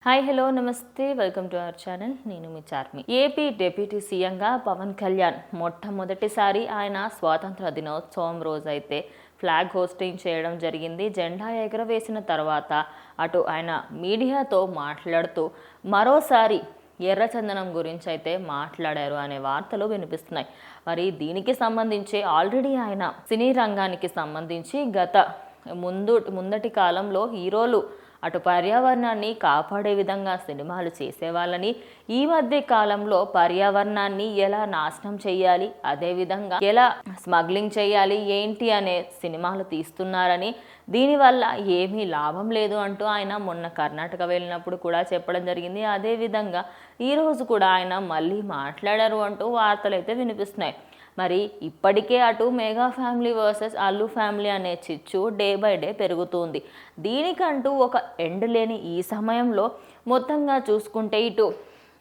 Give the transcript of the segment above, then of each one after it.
Hi hello నమస్తే welcome to our channel. నేను మీ Charmi. AP deputy సీఎంగా పవన్ కళ్యాణ్ మొట్టమొదటిసారి ఆయన స్వాతంత్ర దినోత్సవం రోజైతే ఫ్లాగ్ హోస్టింగ్ చేయడం జరిగింది. జెండా ఎగరవేసిన తర్వాత అటు ఆయన మీడియాతో మాట్లాడుతూ మరోసారి ఎర్రచందనం గురించి అయితే మాట్లాడారు అనే వార్తలు వినిపిస్తున్నాయి. మరి దీనికి సంబంధించి ఆల్రెడీ ఆయన సినీ రంగానికి సంబంధించి ముందటి కాలంలో హీరోలు అటు పర్యావరణాన్ని కాపాడే విధంగా సినిమాలు చేసేవాళ్ళని, ఈ మధ్య కాలంలో పర్యావరణాన్ని ఎలా నాశనం చేయాలి, అదేవిధంగా ఎలా స్మగ్లింగ్ చేయాలి ఏంటి అనే సినిమాలు తీస్తున్నారని, దీనివల్ల ఏమీ లాభం లేదు అంటూ ఆయన మొన్న కర్ణాటక వెళ్ళినప్పుడు కూడా చెప్పడం జరిగింది. అదేవిధంగా ఈరోజు కూడా ఆయన మళ్ళీ మాట్లాడారు అంటూ వార్తలు అయితే వినిపిస్తున్నాయి. మరి ఇప్పటికే అటు mega family versus Allu family అనే చిచ్చు డే బై డే పెరుగుతుంది. దీనికంటూ ఒక ఎండ్ లేని ఈ సమయంలో మొత్తంగా చూసుకుంటే ఇటు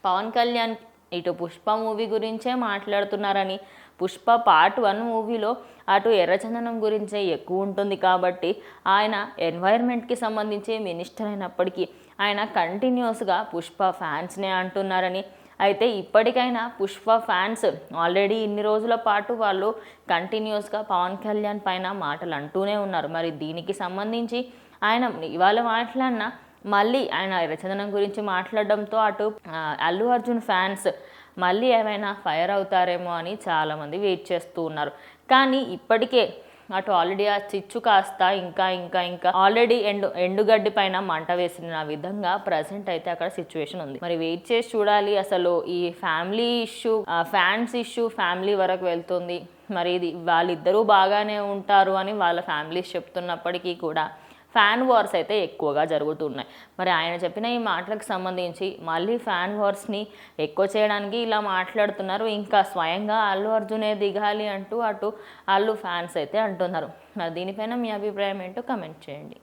పవన్ కళ్యాణ్ ఇటు పుష్ప మూవీ గురించే మాట్లాడుతున్నారని, పుష్ప పార్ట్ 1 మూవీలో అటు ఎర్రచందనం గురించే ఎక్కువ ఉంటుంది కాబట్టి ఆయన ఎన్వైర్న్మెంట్కి సంబంధించి మినిస్టర్ అయినప్పటికీ ఆయన కంటిన్యూస్గా పుష్ప ఫ్యాన్స్నే అంటున్నారని, అయితే ఇప్పటికైనా పుష్ప ఫ్యాన్స్ ఆల్రెడీ ఇన్ని రోజుల పాటు వాళ్ళు కంటిన్యూస్గా పవన్ కళ్యాణ్ పైన మాటలు అంటూనే ఉన్నారు. మరి దీనికి సంబంధించి ఆయన ఇవాళ మాట్లాడిన మళ్ళీ ఆయన ఎర్రచందనం గురించి మాట్లాడడంతో అటు అల్లు అర్జున్ ఫ్యాన్స్ మళ్ళీ ఏమైనా ఫైర్ అవుతారేమో అని చాలామంది వెయిట్ చేస్తూ ఉన్నారు. కానీ ఇప్పటికే అటు ఆల్రెడీ ఆ చిచ్చు కాస్త ఇంకా ఆల్రెడీ ఎండుగడ్డి పైన మంట వేసిన విధంగా ప్రజెంట్ అయితే అక్కడ సిచ్యువేషన్ ఉంది. మరి వెయిట్ చేసి చూడాలి అసలు ఈ family issue, fans issue family వరకు వెళ్తుంది. మరి ఇది వాళ్ళిద్దరూ బాగానే ఉంటారు అని వాళ్ళ ఫ్యామిలీస్ చెప్తున్నప్పటికీ కూడా ఫ్యాన్ వార్స్ అయితే ఎక్కువగా జరుగుతున్నాయి. మరి ఆయన చెప్పిన ఈ మాటలకు సంబంధించి మళ్ళీ ఫ్యాన్ వార్స్ని ఎక్కువ చేయడానికి ఇలా మాట్లాడుతున్నారు. ఇంకా స్వయంగా అల్లు అర్జునే దిగాలి అంటూ అటు అల్లు ఫ్యాన్స్ అయితే అంటున్నారు. మరి దీనిపైన మీ అభిప్రాయం ఏంటో కమెంట్ చేయండి.